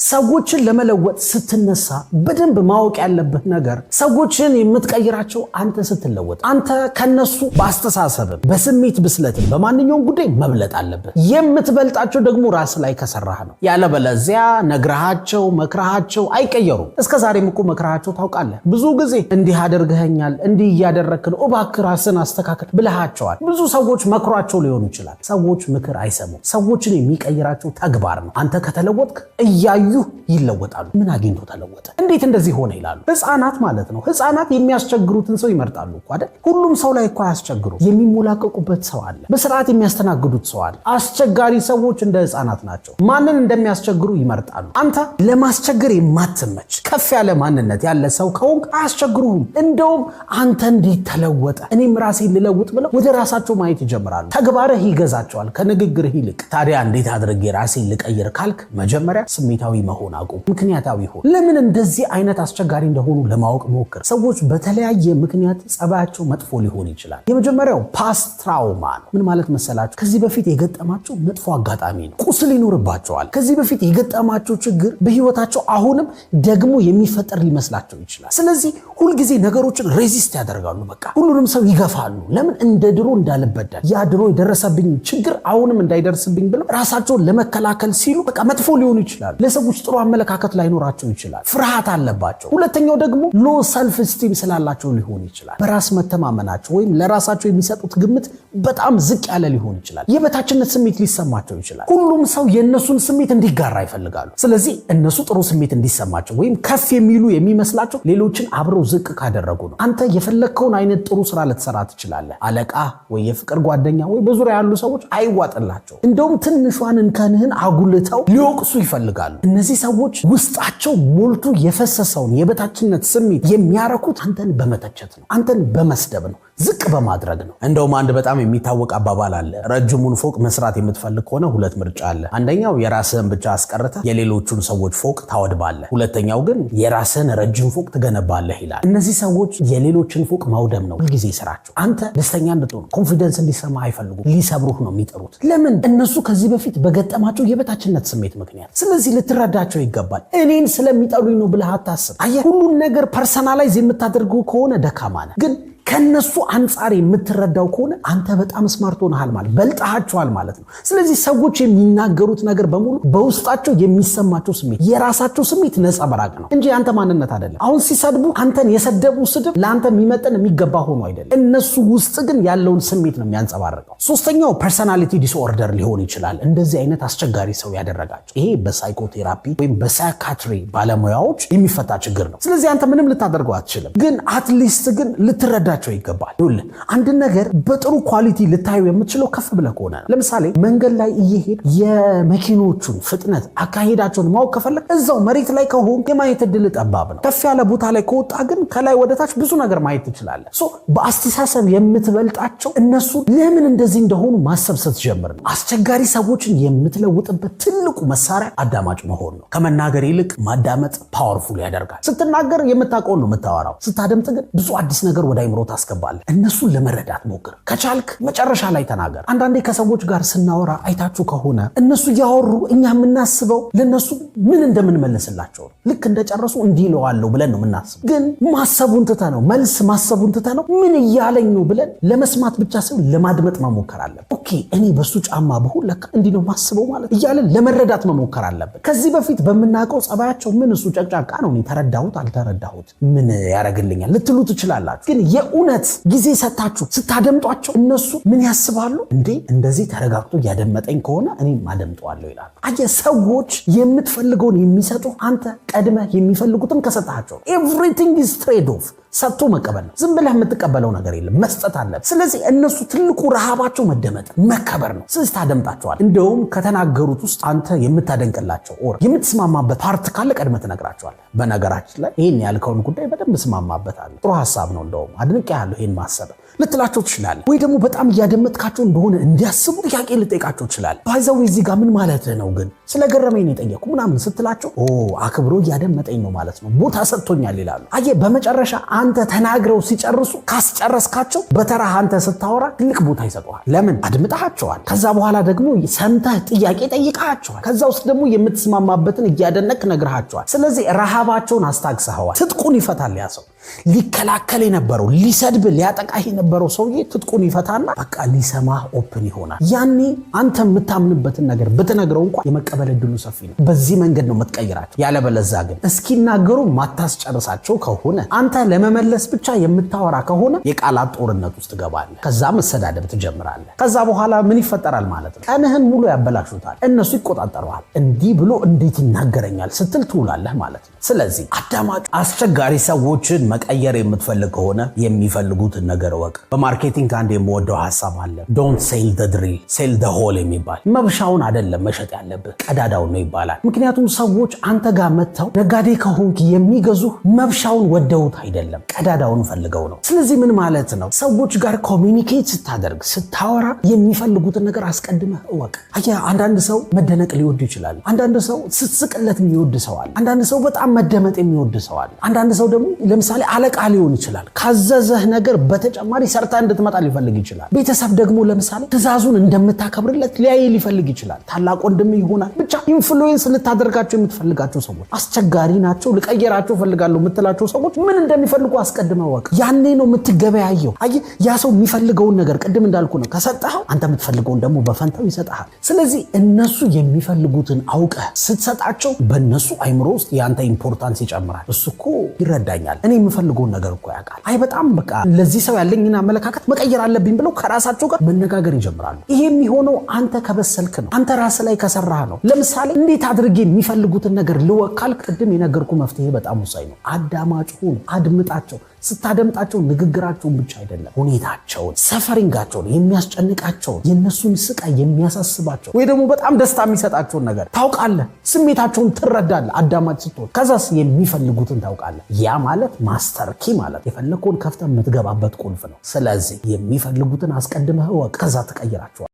ሰዎችን ለመለወጥ ስትነሳ በደንብ ማወቅ ያለብህ ነገር ሰዎችን የምትቀይራቸው አንተ ስትለወጥ፣ አንተ ከነሱ በአስተሳሰብም በስሜት ብስለትም በማንኛውም ጉዳይ መብለጥ አለብህ። የምትበልጣቸው ደግሞ ራስ ላይ ከሰራህ ነው። ያለበለዚያ ነግረሃቸው መክረሃቸው አይቀየሩም። እስከዛሬም እኮ መክረሃቸው ታውቃለህ። ብዙ ጊዜ እንዲህ አድርገኸኛል፣ እንዲህ እያደረግክ ነው፣ እባክህ ራስን አስተካክል ብለሃቸዋል። ብዙ ሰዎች መክሯቸው ሊሆኑ ይችላል። ሰዎች ምክር አይሰሙም። ሰዎችን የሚቀይራቸው ተግባር ነው። አንተ ከተለወጥክ እያዩ ይለወጣሉ። ምን አግኝቶ ተለወጠ? እንዴት እንደዚህ ሆነ ይላሉ። ህፃናት ማለት ነው። ህፃናት የሚያስቸግሩትን ሰው ይመርጣሉ እኮ አይደል? ሁሉም ሰው ላይ እኮ አያስቸግሩ። የሚሞላቀቁበት ሰው አለ። በስርዓት የሚያስተናግዱት ሰው አለ። አስቸጋሪ ሰዎች እንደ ህፃናት ናቸው። ማንን እንደሚያስቸግሩ ይመርጣሉ። አንተ ለማስቸገር የማትመች ከፍ ያለ ማንነት ያለ ሰው ከሆንክ አያስቸግሩህም። እንደውም አንተ እንዴት ተለወጠ እኔም ራሴን ልለውጥ ብለው ወደ ራሳቸው ማየት ይጀምራሉ። ተግባርህ ይገዛቸዋል ከንግግርህ ይልቅ። ታዲያ እንዴት አድርጌ ራሴን ልቀይር ካልክ መጀመሪያ ስሜታዊ መሆን አቁም። ምክንያታዊ ሆን። ለምን እንደዚህ አይነት አስቸጋሪ እንደሆኑ ለማወቅ ሞክር። ሰዎች በተለያየ ምክንያት ጸባያቸው መጥፎ ሊሆን ይችላል። የመጀመሪያው ፓስት ትራውማ ነው። ምን ማለት መሰላችሁ? ከዚህ በፊት የገጠማቸው መጥፎ አጋጣሚ ነው። ቁስል ይኖርባቸዋል። ከዚህ በፊት የገጠማቸው ችግር በህይወታቸው አሁንም ደግሞ የሚፈጠር ሊመስላቸው ይችላል። ስለዚህ ሁልጊዜ ነገሮችን ሬዚስት ያደርጋሉ። በቃ ሁሉንም ሰው ይገፋሉ። ለምን? እንደ ድሮ እንዳልበደል፣ ያ ድሮ የደረሰብኝ ችግር አሁንም እንዳይደርስብኝ ብለው ራሳቸውን ለመከላከል ሲሉ በቃ መጥፎ ሊሆኑ ይችላሉ። ለሰዎች ጥሩ አመለካከት ላይኖራቸው ይችላል። ፍርሃት አለባቸው። ሁለተኛው ደግሞ ሎ ሰልፍ ስቲም ስላላቸው ሊሆን ይችላል። በራስ መተማመናቸው ወይም ለራሳቸው የሚሰጡት ግምት በጣም ዝቅ ያለ ሊሆን ይችላል። የበታችነት ስሜት ሊሰማቸው ይችላል። ሁሉም ሰው የእነሱን ስሜት እንዲጋራ ይፈልጋሉ። ስለዚህ እነሱ ጥሩ ስሜት እንዲሰማቸው ወይም ከፍ የሚሉ የሚመስላቸው ሌሎችን አብረው ዝቅ ካደረጉ ነው። አንተ የፈለግከውን አይነት ጥሩ ስራ ልትሰራ ትችላለህ። አለቃ ወይ የፍቅር ጓደኛ ወይ በዙሪያ ያሉ ሰዎች አይዋጥላቸው። እንደውም ትንሿን እንከንህን አጉልተው ሊወቅሱ ይፈልጋሉ። እነዚህ ሰዎች ውስጣቸው ሞልቶ የፈሰሰውን የበታችነት ስሜት የሚያረኩት አንተን በመተቸት ነው፣ አንተን በመስደብ ነው፣ ዝቅ በማድረግ ነው። እንደውም አንድ በጣም የሚታወቅ አባባል አለ። ረጅሙን ፎቅ መስራት የምትፈልግ ከሆነ ሁለት ምርጫ አለ። አንደኛው የራስህን ብቻ አስቀርተህ የሌሎቹን ሰዎች ፎቅ ታወድባለህ። ሁለተኛው ግን የራስህን ረጅም ፎቅ ትገነባለህ ይላል። እነዚህ ሰዎች የሌሎችን ፎቅ ማውደም ነው ሁልጊዜ ስራቸው። አንተ ደስተኛ እንድትሆን ኮንፊደንስ እንዲሰማ አይፈልጉም። ሊሰብሩህ ነው የሚጥሩት። ለምን? እነሱ ከዚህ በፊት በገጠማቸው የበታችነት ስሜት ምክንያት። ስለዚህ ልትረዳቸው ይገባል። እኔን ስለሚጠሉኝ ነው ብለህ አታስብ። አየህ፣ ሁሉን ነገር ፐርሰናላይዝ የምታደርገው ከሆነ ደካማ ነህ። ግን ከነሱ አንጻር የምትረዳው ከሆነ አንተ በጣም ስማርት ሆነሃል ማለት በልጣሃቸዋል ማለት ነው። ስለዚህ ሰዎች የሚናገሩት ነገር በሙሉ በውስጣቸው የሚሰማቸው ስሜት የራሳቸው ስሜት ነጸብራቅ ነው እንጂ አንተ ማንነት አይደለም። አሁን ሲሰድቡ አንተን የሰደቡ ስድብ ለአንተ የሚመጥን የሚገባ ሆኖ አይደለም። እነሱ ውስጥ ግን ያለውን ስሜት ነው የሚያንጸባርቀው። ሶስተኛው ፐርሰናሊቲ ዲስኦርደር ሊሆን ይችላል። እንደዚህ አይነት አስቸጋሪ ሰው ያደረጋቸው ይሄ በሳይኮቴራፒ ወይም በሳይካትሪ ባለሙያዎች የሚፈታ ችግር ነው። ስለዚህ አንተ ምንም ልታደርገው አትችልም። ግን አትሊስት ግን ልትረዳ ይገባል። አንድ ነገር በጥሩ ኳሊቲ ልታዩ የምትችለው ከፍ ብለህ ከሆነ ለምሳሌ መንገድ ላይ እየሄድ የመኪኖቹን ፍጥነት አካሄዳቸውን ማወቅ ከፈለግ እዛው መሬት ላይ ከሆን የማየት ዕድል ጠባብ ነው። ከፍ ያለ ቦታ ላይ ከወጣ ግን ከላይ ወደታች ብዙ ነገር ማየት ትችላለህ። በአስተሳሰብ የምትበልጣቸው እነሱ ለምን እንደዚህ እንደሆኑ ማሰብ ስትጀምር ነው። አስቸጋሪ ሰዎችን የምትለውጥበት ትልቁ መሳሪያ አዳማጭ መሆን ነው። ከመናገር ይልቅ ማዳመጥ ፓወርፉል ያደርጋል። ስትናገር የምታውቀውን ነው የምታወራው። ስታደምጥ ግን ብዙ አዲስ ነገር ወደ አይምሮ ታስገባለህ። እነሱን ለመረዳት ሞክር። ከቻልክ መጨረሻ ላይ ተናገር። አንዳንዴ ከሰዎች ጋር ስናወራ አይታችሁ ከሆነ እነሱ እያወሩ እኛ የምናስበው ለነሱ ምን እንደምንመልስላቸው ልክ እንደጨረሱ እንዲለዋለሁ ብለን ነው የምናስበው። ግን ማሰቡን ትተህ ነው መልስ ማሰቡን ትተህ ነው ምን እያለኝ ነው ብለን ለመስማት ብቻ ሳይሆን ለማድመጥ መሞከር አለብን። ኦኬ እኔ በሱ ጫማ ብሆን ለካ እንዲህ ነው ማስበው ማለት እያለን ለመረዳት መሞከር አለብን። ከዚህ በፊት በምናውቀው ጸባያቸው ምን እሱ ጨቅጫቃ ነው እኔ ተረዳሁት አልተረዳሁት ምን ያደርግልኛል ልትሉ ትችላላችሁ። ግን የእውነት ጊዜ ሰጣችሁ ስታደምጧቸው እነሱ ምን ያስባሉ? እንዴ እንደዚህ ተረጋግቶ እያደመጠኝ ከሆነ እኔም አደምጠዋለሁ ይላሉ። አየህ፣ ሰዎች የምትፈልገውን የሚሰጡ አንተ ቀድመህ የሚፈልጉትን ከሰጣቸው። ኤቭሪቲንግ ኢዝ ትሬድ ኦፍ። ሰጥቶ መቀበል ነው። ዝም ብለህ የምትቀበለው ነገር የለም፣ መስጠት አለብህ። ስለዚህ እነሱ ትልቁ ረሃባቸው መደመጥ መከበር ነው። ስለዚህ ታደምጣቸዋል። እንደውም ከተናገሩት ውስጥ አንተ የምታደንቅላቸው ኦር የምትስማማበት ፓርት ካለ ቀድመህ ትነግራቸዋል። በነገራችን ላይ ይህን ያልከውን ጉዳይ በደንብ እስማማበታለሁ፣ ጥሩ ሀሳብ ነው፣ እንደውም አድንቄያለሁ ይህን ማሰብ ልትላቸው ትችላለህ። ወይ ደግሞ በጣም እያደመጥካቸው እንደሆነ እንዲያስቡ ጥያቄ ልጠይቃቸው ትችላለህ። ባይዘው እዚህ ጋር ምን ማለት ነው ግን ስለገረመኝ ነው የጠየቁ ምናምን ስትላቸው አክብሮ እያደመጠኝ ነው ማለት ነው፣ ቦታ ሰጥቶኛል ይላሉ። አየህ፣ በመጨረሻ አንተ ተናግረው ሲጨርሱ ካስጨረስካቸው በተራህ አንተ ስታወራ ትልቅ ቦታ ይሰጠዋል። ለምን? አድምጣቸዋል። ከዛ በኋላ ደግሞ ሰምተህ ጥያቄ ጠይቃቸዋል። ከዛ ውስጥ ደግሞ የምትስማማበትን እያደነቅ ነግርሃቸዋል። ስለዚህ ረሃባቸውን አስታግሰኸዋል። ትጥቁን ይፈታል ያ ሰው። ሊከላከል የነበረው ሊሰድብ ሊያጠቃህ የነበረው ሰውዬ ትጥቁን ይፈታና በቃ ሊሰማህ ኦፕን ይሆናል። ያኔ አንተ የምታምንበትን ነገር ብትነግረው እንኳን የመቀበል ዕድሉ ሰፊ ነው። በዚህ መንገድ ነው የምትቀይራቸው። ያለበለዛ ግን እስኪናገሩ ማታስጨርሳቸው ከሆነ አንተ ለመመለስ ብቻ የምታወራ ከሆነ የቃላት ጦርነት ውስጥ ትገባለህ። ከዛ መሰዳደብ ትጀምራለህ። ከዛ በኋላ ምን ይፈጠራል ማለት ነው? ቀንህን ሙሉ ያበላሹታል። እነሱ ይቆጣጠረዋል። እንዲህ ብሎ እንዴት ይናገረኛል ስትል ትውላለህ ማለት ነው። ስለዚህ አዳማጭ አስቸጋሪ ሰዎችን መቀየር የምትፈልግ ከሆነ የሚፈልጉትን ነገር ወቅ። በማርኬቲንግ አንድ የምወደው ሐሳብ አለ። ዶንት ሴል ዘ ድሪል ሴል ዘ ሆል የሚባል። መብሻውን አይደለም መሸጥ ያለብህ ቀዳዳውን ነው ይባላል። ምክንያቱም ሰዎች አንተ ጋር መጥተው ነጋዴ ከሆንክ የሚገዙህ መብሻውን ወደውት አይደለም ቀዳዳውን ፈልገው ነው። ስለዚህ ምን ማለት ነው? ሰዎች ጋር ኮሚኒኬት ስታደርግ ስታወራ የሚፈልጉትን ነገር አስቀድመህ እወቅ። አየህ፣ አንዳንድ ሰው መደነቅ ሊወድ ይችላል። አንዳንድ ሰው ስትስቅለት የሚወድ ሰው አለ። አንዳንድ ሰው በጣም መደመጥ የሚወድ ሰው አለ። አንዳንድ ሰው ደግሞ ለምሳሌ አለቃ ሊሆን ይችላል። ካዘዘህ ነገር በተጨማሪ ሰርታ እንድትመጣ ሊፈልግ ይችላል። ቤተሰብ ደግሞ ለምሳሌ ትእዛዙን እንደምታከብርለት ሊያይ ሊፈልግ ይችላል። ታላቅ ወንድም ይሆናል። ብቻ ኢንፍሉዌንስ ልታደርጋቸው የምትፈልጋቸው ሰዎች አስቸጋሪ ናቸው። ልቀየራቸው ፈልጋለሁ የምትላቸው ሰዎች ምን እንደሚፈልጉ አስቀድመህ ወቅ። ያኔ ነው የምትገበያየው። አየህ፣ ያ ሰው የሚፈልገውን ነገር ቅድም እንዳልኩ ነው ከሰጠኸው አንተ የምትፈልገውን ደግሞ በፈንታው ይሰጥሃል። ስለዚህ እነሱ የሚፈልጉትን አውቀህ ስትሰጣቸው በእነሱ አይምሮ ውስጥ የአንተ ኢምፖርታንስ ይጨምራል። እሱ እኮ ይረዳኛል፣ እኔ የምፈልገውን ነገር እኮ ያውቃል። አይ በጣም በቃ ለዚህ ሰው ያለኝን አመለካከት መቀየር አለብኝ ብለው ከራሳቸው ጋር መነጋገር ይጀምራሉ። ይሄ የሚሆነው አንተ ከበሰልክ ነው፣ አንተ ራስ ላይ ከሰራህ ነው። ለምሳሌ እንዴት አድርጌ የሚፈልጉትን ነገር ልወካል? ቅድም የነገርኩ መፍትሄ በጣም ወሳኝ ነው። አዳማጭ ሁን፣ አድምጣቸው። ስታደምጣቸው ንግግራቸውን ብቻ አይደለም፣ ሁኔታቸውን፣ ሰፈሪንጋቸውን፣ የሚያስጨንቃቸውን፣ የነሱን ስቃይ የሚያሳስባቸው ወይ ደግሞ በጣም ደስታ የሚሰጣቸውን ነገር ታውቃለህ። ስሜታቸውን ትረዳለህ አዳማጭ ስትሆን። ከዛስ የሚፈልጉትን ታውቃለህ። ያ ማለት ማስተር ኪ ማለት የፈለከውን ከፍተህ የምትገባበት ቁልፍ ነው። ስለዚህ የሚፈልጉትን አስቀድመህ እወቅ፣ ከዛ ትቀይራቸዋል።